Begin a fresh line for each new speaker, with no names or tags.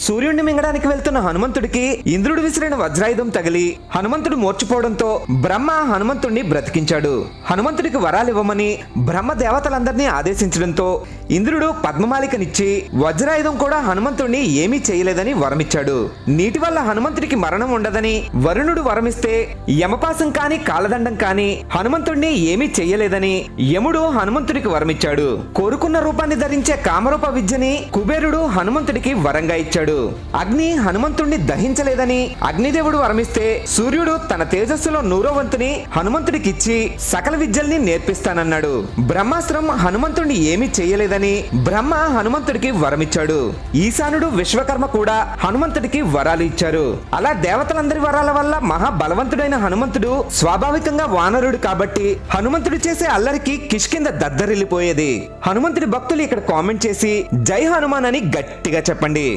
సూర్యుడిని మింగడానికి వెళ్తున్న హనుమంతుడికి ఇంద్రుడు విసిరిన వజ్రాయుధం తగిలి హనుమంతుడు మూర్ఛపోవడంతో బ్రహ్మ హనుమంతుడిని బ్రతికించాడు. హనుమంతుడికి వరాలివ్వమని బ్రహ్మ దేవతలందరినీ ఆదేశించడంతో ఇంద్రుడు పద్మమాలికనిచ్చి వజ్రాయుధం కూడా హనుమంతుడిని ఏమీ చేయలేదని వరమిచ్చాడు. నీటి వల్ల హనుమంతుడికి మరణం ఉండదని వరుణుడు వరమిస్తే యమపాసం కాని కాలదండం కాని హనుమంతుడిని ఏమీ చెయ్యలేదని యముడు హనుమంతుడికి వరమిచ్చాడు. కోరుకున్న రూపాన్ని ధరించే కామరూప విద్యని కుబేరుడు హనుమంతుడికి వరంగా ఇచ్చాడు. అగ్ని హనుమంతుడిని దహించలేదని అగ్నిదేవుడు వరమిస్తే సూర్యుడు తన తేజస్సులో 100వ వంతుని హనుమంతుడికిచ్చి సకల విద్యల్ని నేర్పిస్తానన్నాడు. బ్రహ్మాస్త్రం హనుమంతుడిని ఏమీ చేయలేదని బ్రహ్మ హనుమంతుడికి వరమిచ్చాడు. ఈశానుడు విశ్వకర్మ కూడా హనుమంతుడికి వరాలు ఇచ్చారు. అలా దేవతలందరి వరాల వల్ల మహాబలవంతుడైన హనుమంతుడు స్వాభావికంగా వానరుడు కాబట్టి హనుమంతుడు చేసే అల్లరికి కిష్కింద దద్దరిల్లిపోయేది. హనుమంతుడి భక్తులు ఇక్కడ కామెంట్ చేసి జై హనుమాన్ అని గట్టిగా చెప్పండి.